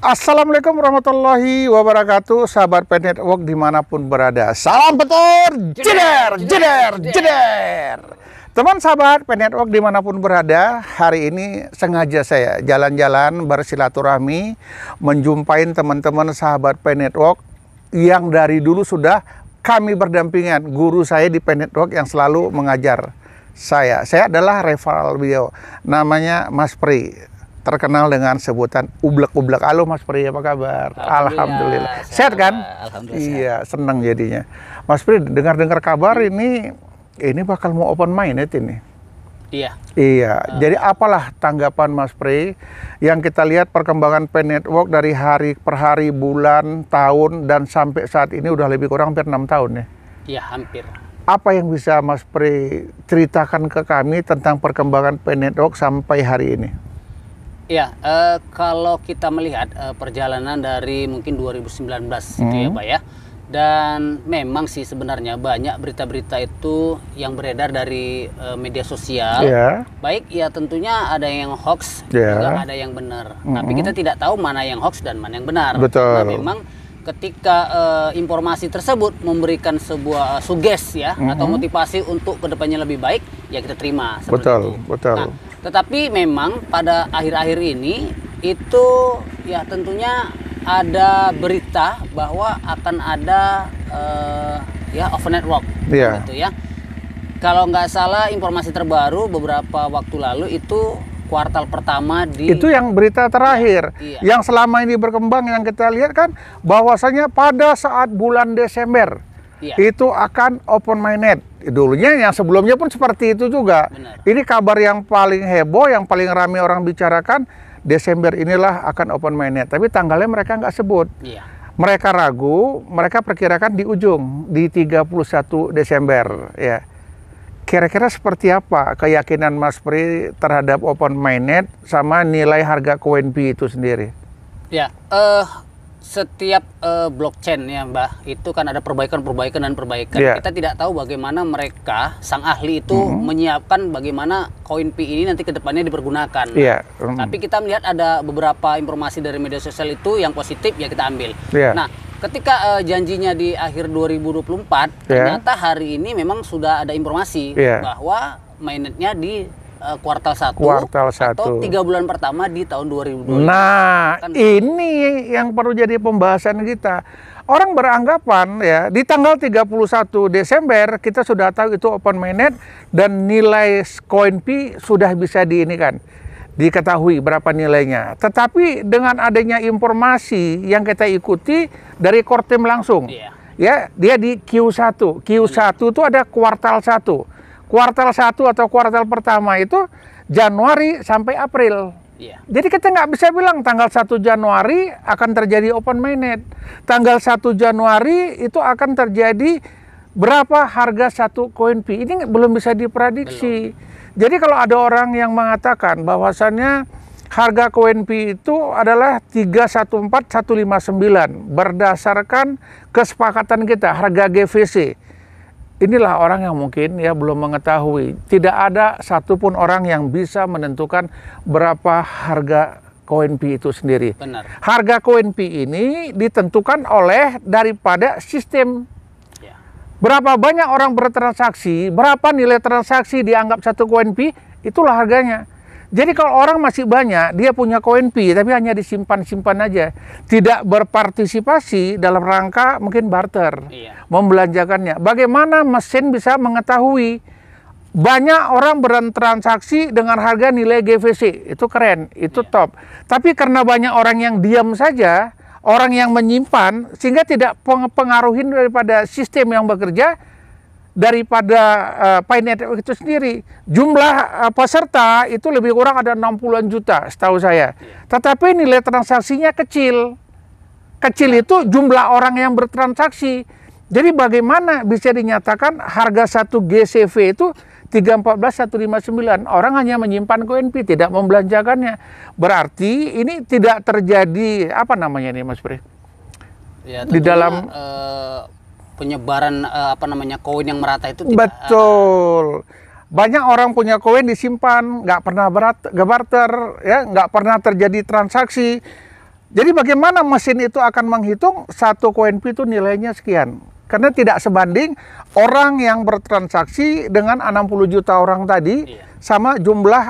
Assalamualaikum warahmatullahi wabarakatuh, sahabat Pen Network dimanapun berada. Salam petur, jeder, jeder, jeder. Teman sahabat Pen Network dimanapun berada, hari ini sengaja saya jalan-jalan bersilaturahmi, menjumpai teman-teman sahabat Pen Network yang dari dulu sudah kami berdampingan. Guru saya di Pen Network yang selalu mengajar saya. Saya adalah referral beliau, namanya Mas Pri. Terkenal dengan sebutan ublek-ublek. Halo Mas Pri, apa kabar? Alhamdulillah. Sehat kan? Alhamdulillah. Iya, senang jadinya. Mas Pri, dengar-dengar kabar ini bakal mau open minded ini. Iya. Iya. Jadi apalah tanggapan Mas Pri yang kita lihat perkembangan Pen Network dari hari per hari, bulan, tahun, dan sampai saat ini udah lebih kurang hampir 6 tahun ya? Iya, hampir. Apa yang bisa Mas Pri ceritakan ke kami tentang perkembangan Pen Network sampai hari ini? Ya, kalau kita melihat perjalanan dari mungkin 2019 itu ya Pak ya. Dan memang sih sebenarnya banyak berita-berita itu yang beredar dari media sosial. Baik ya tentunya ada yang hoax, juga ada yang benar. Tapi kita tidak tahu mana yang hoax dan mana yang benar. Betul. Nah, memang ketika informasi tersebut memberikan sebuah sugesti ya atau motivasi untuk kedepannya lebih baik, ya kita terima. Betul, itu. betul. Nah, tetapi memang pada akhir-akhir ini itu ya tentunya ada berita bahwa akan ada ya open network gitu ya. Kalau nggak salah informasi terbaru beberapa waktu lalu itu kuartal pertama di itu yang berita terakhir yang selama ini berkembang yang kita lihat kan bahwasanya pada saat bulan Desember itu akan open mainnet. Dulunya yang sebelumnya pun seperti itu juga. Benar. Ini kabar yang paling heboh, yang paling ramai orang bicarakan, Desember inilah akan open mainnet. Tapi tanggalnya mereka nggak sebut. Mereka ragu, mereka perkirakan di ujung, di 31 Desember ya. Kira-kira seperti apa keyakinan Mas Pri terhadap open mainnet sama nilai harga CoinP itu sendiri? Ya, setiap blockchain ya Mbak, itu kan ada perbaikan dan perbaikan. Kita tidak tahu bagaimana mereka, sang ahli itu menyiapkan bagaimana CoinP ini nanti ke depannya dipergunakan. Tapi kita melihat ada beberapa informasi dari media sosial itu yang positif ya kita ambil. Nah, ketika janjinya di akhir 2024, ternyata hari ini memang sudah ada informasi bahwa mainnetnya di kuartal 1 atau 3 bulan pertama di tahun 2020. Nah, ini yang perlu jadi pembahasan kita. Orang beranggapan ya di tanggal 31 Desember kita sudah tahu itu open mainnet dan nilai CoinP sudah bisa diketahui berapa nilainya. Tetapi dengan adanya informasi yang kita ikuti dari Kortem langsung. Ya, dia di Q1. Q1 itu ada kuartal 1. Kuartal 1 atau kuartal pertama itu Januari sampai April. Jadi kita nggak bisa bilang tanggal 1 Januari akan terjadi open mainnet. Tanggal 1 Januari itu akan terjadi berapa harga satu CoinP. Ini belum bisa diprediksi. Jadi kalau ada orang yang mengatakan bahwasannya harga CoinP itu adalah 314.159 berdasarkan kesepakatan kita harga GVC. Inilah orang yang mungkin ya belum mengetahui. Tidak ada satupun orang yang bisa menentukan berapa harga CoinP itu sendiri. Benar. Harga CoinP ini ditentukan oleh daripada sistem. Berapa banyak orang bertransaksi, berapa nilai transaksi dianggap satu CoinP, itulah harganya. Jadi kalau orang masih banyak, dia punya CoinP tapi hanya disimpan-simpan aja, tidak berpartisipasi dalam rangka mungkin barter, membelanjakannya. Bagaimana mesin bisa mengetahui banyak orang bertransaksi dengan harga nilai GVC? Itu keren, itu top. Tapi karena banyak orang yang diam saja, orang yang menyimpan, sehingga tidak pengaruhin daripada sistem yang bekerja, daripada Pen Network itu sendiri. Jumlah peserta itu lebih kurang ada 60-an juta setahu saya. Tetapi nilai transaksinya kecil. Kecil itu jumlah orang yang bertransaksi. Jadi bagaimana bisa dinyatakan harga satu GCV itu 314.159? Orang hanya menyimpan CoinP, tidak membelanjakannya. Berarti ini tidak terjadi apa namanya nih Mas Pri? Ya, di dalam penyebaran koin yang merata itu tidak. Betul. Banyak orang punya koin disimpan, nggak pernah barter, ya, nggak pernah terjadi transaksi. Jadi bagaimana mesin itu akan menghitung satu koin P itu nilainya sekian? Karena tidak sebanding orang yang bertransaksi dengan 60 juta orang tadi sama jumlah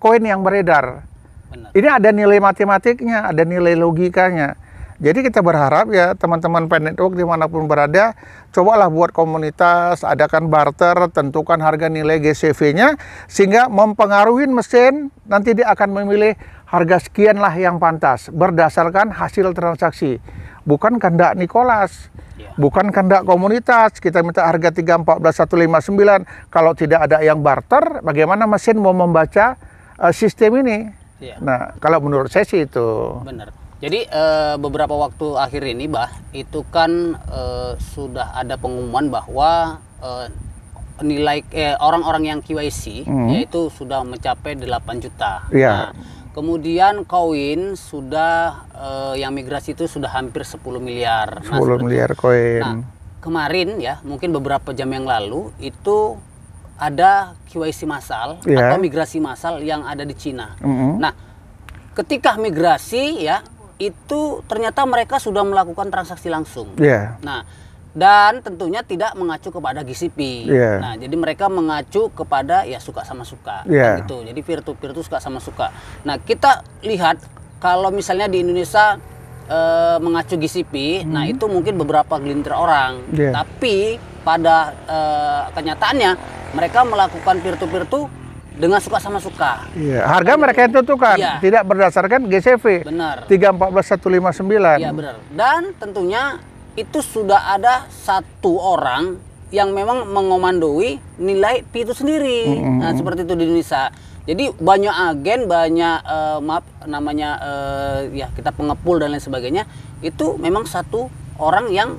koin yang beredar. Benar. Ini ada nilai matematiknya, ada nilai logikanya. Jadi kita berharap ya teman-teman Pi Network dimanapun berada, cobalah buat komunitas, adakan barter, tentukan harga nilai GCV-nya, sehingga mempengaruhi mesin, nanti dia akan memilih harga sekian lah yang pantas, berdasarkan hasil transaksi. Bukan kehendak Nicholas. Bukan kehendak komunitas, kita minta harga 314.159, kalau tidak ada yang barter, bagaimana mesin mau membaca sistem ini? Nah, kalau menurut saya sih itu. Benar. Jadi beberapa waktu akhir ini, itu kan sudah ada pengumuman bahwa nilai orang-orang yang KYC yaitu sudah mencapai 8 juta. Nah, kemudian koin sudah yang migrasi itu sudah hampir 10 miliar. 10 miliar koin. Nah, kemarin ya, mungkin beberapa jam yang lalu itu ada KYC massal atau migrasi massal yang ada di Cina. Nah, ketika migrasi ya, itu ternyata mereka sudah melakukan transaksi langsung. Nah, dan tentunya tidak mengacu kepada GCP. Nah, jadi mereka mengacu kepada ya suka sama suka, kan gitu. Jadi peer to peer itu suka sama suka. Nah, kita lihat kalau misalnya di Indonesia mengacu GCP, nah itu mungkin beberapa gelintir orang. Tapi pada kenyataannya mereka melakukan peer to peer itu dengan suka sama suka. Harga mereka yang tentukan, tidak berdasarkan GCV. Benar. 314.159. Iya, benar. Dan tentunya itu sudah ada satu orang yang memang mengomandoi nilai Pi itu sendiri. Nah, seperti itu di Indonesia. Jadi banyak agen, banyak ya kita pengepul dan lain sebagainya. Itu memang satu orang yang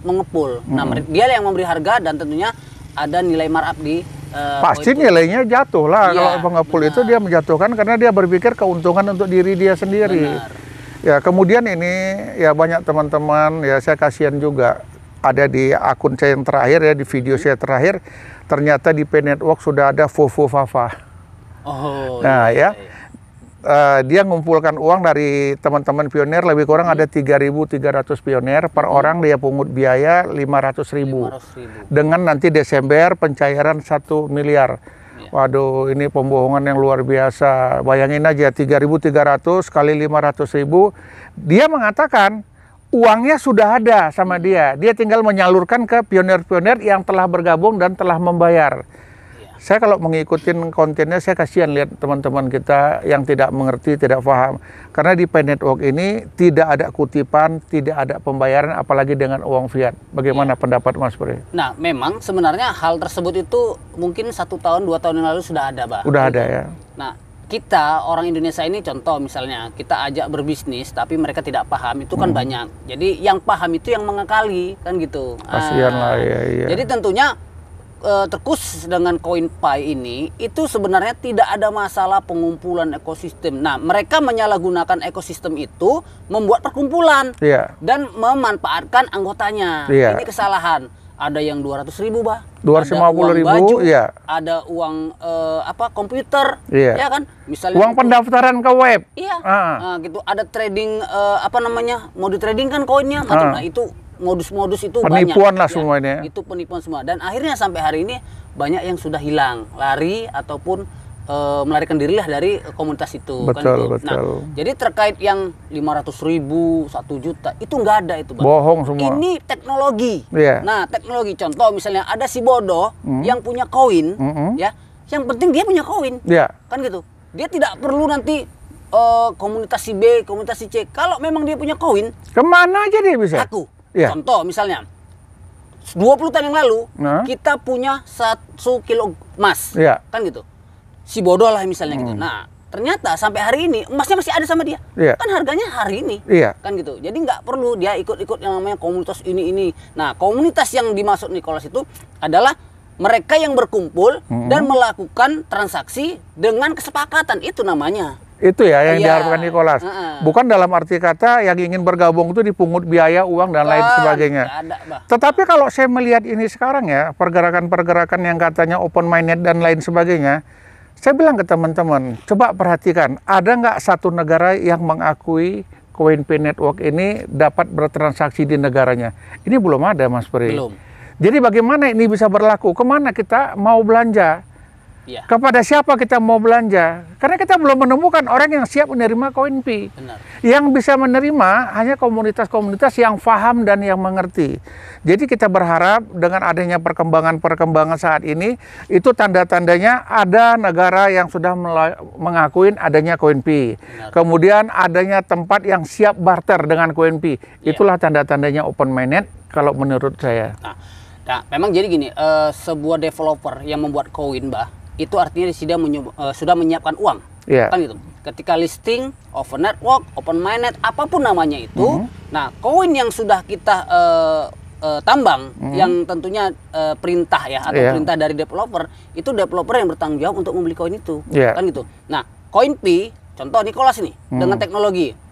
mengepul. Nah, dia yang memberi harga dan tentunya ada nilai markup di pasti nilainya jatuh lah. Kalau pengepul itu dia menjatuhkan karena dia berpikir keuntungan untuk diri dia sendiri. Ya, kemudian ini ya banyak teman-teman ya, saya kasihan juga ada di akun saya yang terakhir ya, di video saya terakhir, ternyata di Pi Network sudah ada Fofo Fafa. Nah dia ngumpulkan uang dari teman-teman pionir, lebih kurang ada 3.300 pionir, per orang dia pungut biaya 500.000. Dengan nanti Desember pencairan 1 miliar. Waduh, ini pembohongan yang luar biasa. Bayangin aja 3.300 kali 500.000. Dia mengatakan uangnya sudah ada sama dia. Dia tinggal menyalurkan ke pionir-pionir yang telah bergabung dan telah membayar. Saya kalau mengikuti kontennya, saya kasihan lihat teman-teman kita yang tidak mengerti, tidak paham. Karena di Pi Network ini tidak ada kutipan, tidak ada pembayaran, apalagi dengan uang fiat. Bagaimana pendapat Mas Pri? Nah, memang sebenarnya hal tersebut itu mungkin 1 tahun, 2 tahun yang lalu sudah ada, Pak. Udah ada ya. Nah, kita orang Indonesia ini contoh misalnya kita ajak berbisnis tapi mereka tidak paham, itu kan banyak. Jadi yang paham itu yang mengakali, kan gitu. Kasihan lah ya. Jadi tentunya terkhusus dengan koin Pi ini itu sebenarnya tidak ada masalah pengumpulan ekosistem. Nah, mereka menyalahgunakan ekosistem itu membuat perkumpulan dan memanfaatkan anggotanya. Ini kesalahan. Ada yang 200.000, Bah. 250.000, ada uang komputer, ya kan? Misalnya uang pendaftaran ke web. Nah, gitu. Ada trading mau di trading kan koinnya, nah itu modus-modus itu penipuan banyak, lah semuanya. Itu penipuan semua, dan akhirnya sampai hari ini banyak yang sudah hilang, lari ataupun melarikan diri lah dari komunitas itu. Betul. Nah, jadi terkait yang 500.000, 1 juta itu nggak ada itu, Bang. Bohong semua. Ini teknologi. Nah, teknologi, contoh misalnya ada si bodoh yang punya koin, ya, yang penting dia punya koin, kan gitu. Dia tidak perlu nanti komunitas si B, komunitas si C. Kalau memang dia punya koin, kemana aja dia bisa? Contoh misalnya 20 tahun yang lalu kita punya 1 kilo emas, kan gitu. Si bodoh lah misalnya gitu. Nah, ternyata sampai hari ini emasnya masih ada sama dia. Kan harganya hari ini, kan gitu. Jadi nggak perlu dia ikut-ikut yang namanya komunitas ini. Nah, komunitas yang dimaksud Nicholas itu adalah mereka yang berkumpul dan melakukan transaksi dengan kesepakatan, itu namanya. Itu ya yang diharapkan Nicholas. Bukan dalam arti kata yang ingin bergabung itu dipungut biaya, uang, dan lain sebagainya. Tetapi kalau saya melihat ini sekarang ya, pergerakan-pergerakan yang katanya open minded dan lain sebagainya, Saya bilang ke teman-teman, coba perhatikan, ada nggak satu negara yang mengakui Coinpay Network ini dapat bertransaksi di negaranya? Ini belum ada, Mas Pri. Belum. Jadi bagaimana ini bisa berlaku? Kemana kita mau belanja? Ya. Kepada siapa kita mau belanja? Karena kita belum menemukan orang yang siap menerima Coinpay. Benar. Yang bisa menerima hanya komunitas-komunitas yang paham dan yang mengerti. Jadi kita berharap dengan adanya perkembangan-perkembangan saat ini, itu tanda-tandanya ada negara yang sudah mengakui adanya Coinpay. Kemudian adanya tempat yang siap barter dengan Coinpay. Itulah tanda-tandanya open-minded kalau menurut saya. Nah, memang jadi gini, sebuah developer yang membuat koin, Mbah, itu artinya sudah menyiapkan uang, kan gitu. Ketika listing, open network, open mainnet, apapun namanya itu, nah koin yang sudah kita tambang, yang tentunya perintah ya atau perintah dari developer, itu developer yang bertanggung jawab untuk membeli koin itu, kan gitu. Nah, Coinpay, contoh Nicholas ini dengan teknologi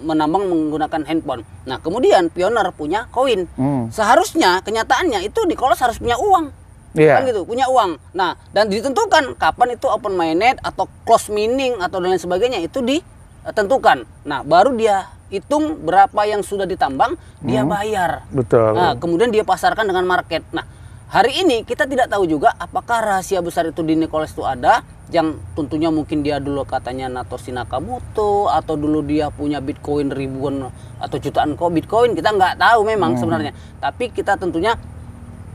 menambang menggunakan handphone. Nah, kemudian Pioneer punya koin. Seharusnya kenyataannya itu Nicholas harus punya uang. Kan gitu, punya uang. Nah, dan ditentukan kapan itu open mainnet atau close mining atau dan lain sebagainya itu ditentukan. Nah, baru dia hitung berapa yang sudah ditambang, dia bayar. Betul. Nah, kemudian dia pasarkan dengan market. Nah, hari ini kita tidak tahu juga apakah rahasia besar itu di Nicholas itu ada, yang tentunya mungkin dia dulu katanya Satoshi Nakamoto, atau dulu dia punya Bitcoin ribuan atau jutaan Bitcoin, kita nggak tahu memang sebenarnya. Tapi kita tentunya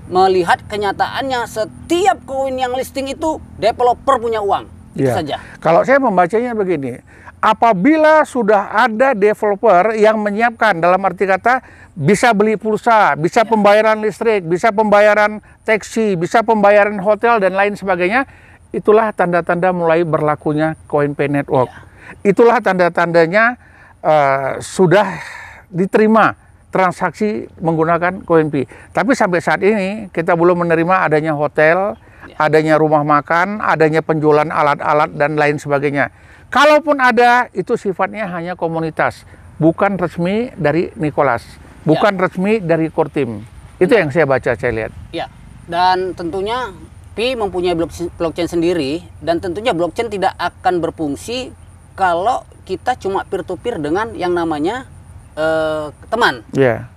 melihat kenyataannya setiap koin yang listing itu developer punya uang. Itu saja. Kalau saya membacanya begini, apabila sudah ada developer yang menyiapkan, dalam arti kata bisa beli pulsa, bisa pembayaran listrik, bisa pembayaran taksi, bisa pembayaran hotel dan lain sebagainya, itulah tanda-tanda mulai berlakunya Coinpay Network. Itulah tanda-tandanya sudah diterima transaksi menggunakan Coinpay. Tapi sampai saat ini kita belum menerima adanya hotel, adanya rumah makan, adanya penjualan alat-alat dan lain sebagainya. Kalaupun ada, itu sifatnya hanya komunitas, bukan resmi dari Nicholas, bukan resmi dari core team. Itu yang saya baca, saya lihat. Ya, dan tentunya Pi mempunyai blockchain sendiri, dan tentunya blockchain tidak akan berfungsi kalau kita cuma peer-to-peer dengan yang namanya teman.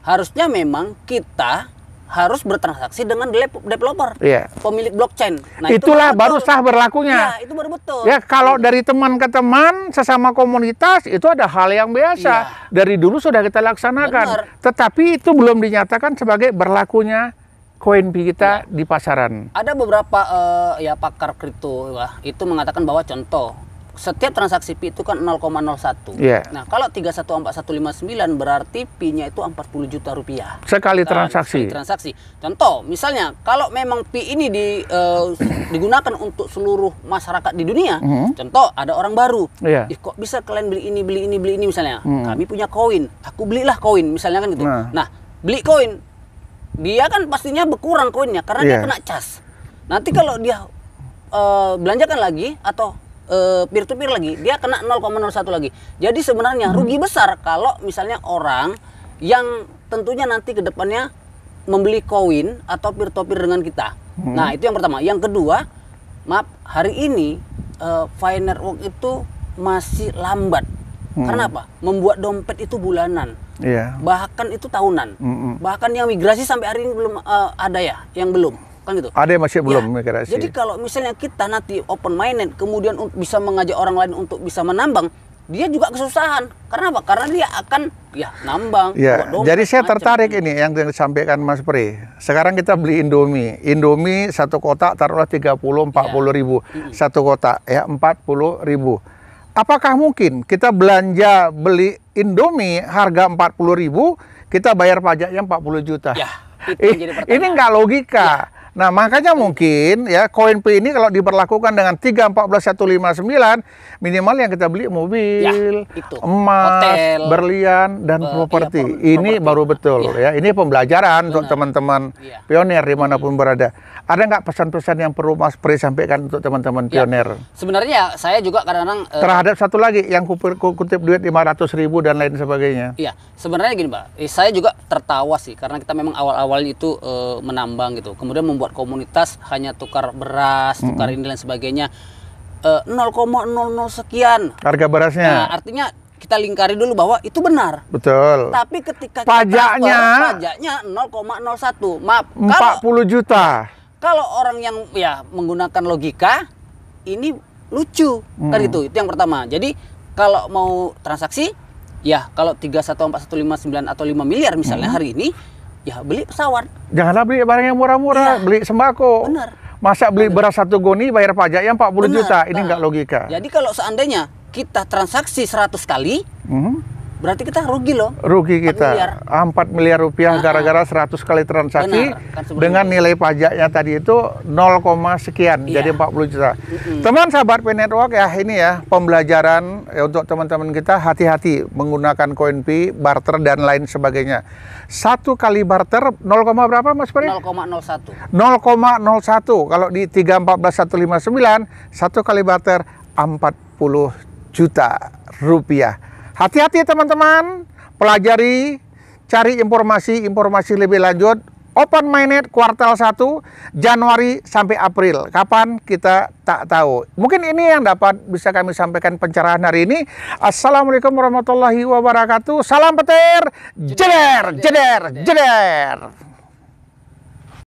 Harusnya memang kita harus bertransaksi dengan developer, pemilik blockchain. Nah, itulah itu baru sah berlakunya. Ya, itu baru betul. Ya, kalau dari teman ke teman, sesama komunitas, itu ada hal yang biasa. Dari dulu sudah kita laksanakan. Benar. Tetapi itu belum dinyatakan sebagai berlakunya Coinpay kita di pasaran. Ada beberapa pakar kripto itu mengatakan bahwa contoh, setiap transaksi Pi itu kan 0,01. Nah, kalau 314159 berarti Pi-nya itu 40 juta rupiah. Sekali transaksi. Contoh, misalnya kalau memang Pi ini digunakan untuk seluruh masyarakat di dunia, contoh ada orang baru, kok bisa kalian beli ini misalnya. Kami punya koin, aku belilah koin misalnya kan gitu. Nah, beli koin, dia kan pastinya berkurang koinnya karena dia kena cas. Nanti kalau dia belanjakan lagi atau peer-to-peer lagi, dia kena 0,01 lagi. Jadi sebenarnya rugi besar kalau misalnya orang yang tentunya nanti ke depannya membeli koin atau peer-to-peer dengan kita. Nah, itu yang pertama. Yang kedua, maaf, hari ini Fi Network itu masih lambat. Karena apa? Membuat dompet itu bulanan. Bahkan itu tahunan. Bahkan yang migrasi sampai hari ini belum ada ya, yang belum. Kan gitu. Ada yang masih belum migrasi. Jadi kalau misalnya kita nanti open minded, kemudian bisa mengajak orang lain untuk bisa menambang, dia juga kesusahan. Karena apa? Karena dia akan nambang. Jadi saya tertarik ini yang disampaikan Mas Pri. Sekarang kita beli Indomie. Indomie satu kotak taruhlah 30-40 ribu. Satu kotak 40 ribu. Apakah mungkin kita belanja beli Indomie harga 40 ribu, kita bayar pajaknya 40 juta? Ini nggak logika. Nah, makanya mungkin Coinpay ini kalau diberlakukan dengan 3.14.159, minimal yang kita beli mobil, emas, hotel, berlian, dan properti. Ini baru betul Ini pembelajaran untuk teman-teman pionir dimanapun berada. Ada nggak pesan-pesan yang perlu Mas Pri sampaikan untuk teman-teman pionir? Sebenarnya saya juga kadang-kadang terhadap satu lagi yang kutip duit 500 ribu dan lain sebagainya. Sebenarnya gini, Pak. Saya juga tertawa sih karena kita memang awal-awalnya itu menambang gitu. Kemudian membuat komunitas hanya tukar beras, tukar ini dan sebagainya. 0,00 sekian. Harga berasnya. Nah, artinya kita lingkari dulu bahwa itu benar. Betul. Tapi ketika kita pajaknya 0,01. Maaf, 40 juta. Kalau orang yang ya menggunakan logika, ini lucu kan itu yang pertama. Jadi kalau mau transaksi, ya kalau 314159 atau 5 miliar misalnya hari ini, ya beli pesawat. Janganlah beli barang yang murah-murah, beli sembako. Benar. Masa beli beras 1 goni bayar pajaknya 40 juta, ini nggak logika. Jadi kalau seandainya kita transaksi 100 kali, berarti kita rugi loh. Rugi 4 kita miliar. 4 miliar rupiah gara-gara 100 kali transaksi. Benar, kan dengan nilai pajaknya tadi itu 0, sekian, jadi 40 juta. Teman sahabat P-Network ya, ini ya pembelajaran ya, untuk teman-teman kita, hati-hati menggunakan koin Pi, barter dan lain sebagainya. 1 kali barter 0, berapa Mas Peri? 0,01. 0,01. Kalau di 341159, 1 kali barter 40 juta rupiah. Hati-hati teman-teman, pelajari, cari informasi lebih lanjut. Open Mainnet kuartal 1 Januari sampai April. Kapan kita tak tahu. Mungkin ini yang dapat bisa kami sampaikan pencerahan hari ini. Assalamualaikum warahmatullahi wabarakatuh. Salam petir. Jeder, jeder, jeder.